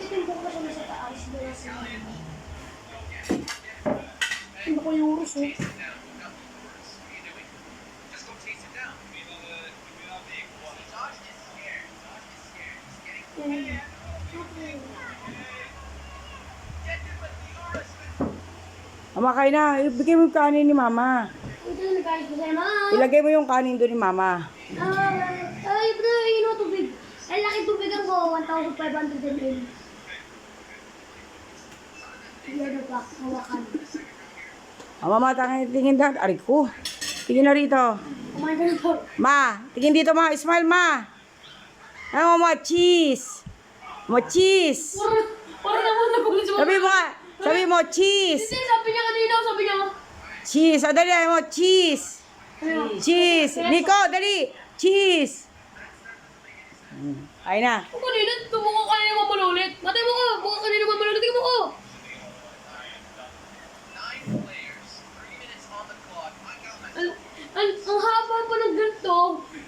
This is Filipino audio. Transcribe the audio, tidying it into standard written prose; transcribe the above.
chicken po kasi sa taas. Doon sa hindi ko yung urus eh. Kain na. Ibigay mo yung kanin ni mama. Ito na nag-ayos ko sa'yo, ma. Ilagay mo yung kanin doon ni mama. Ito na yung tubig. Ay, laki tubigan ko. 1,500 ml. Yan pa. Hawakan. Mama, tingin daw. Aray ko. Tingin na rito. Kumain ka na to. Ma, tingin dito ma. Smile ma. Ano mo, cheese. Mo, cheese. Parang naman nagpagod sa Sabi mo nga. Sabi mo, cheese. Hindi, sabi niya kanina. Sabi niya. Cheese. O, dali. Mo, cheese. Cheese. Nico, dali. Cheese. Ay na. Kung kanina, tumukha kanina mamalulit. Matay mo ko. Mukha kanina mamalulit. Tingin mo ko. Ang haba pa ng ganito.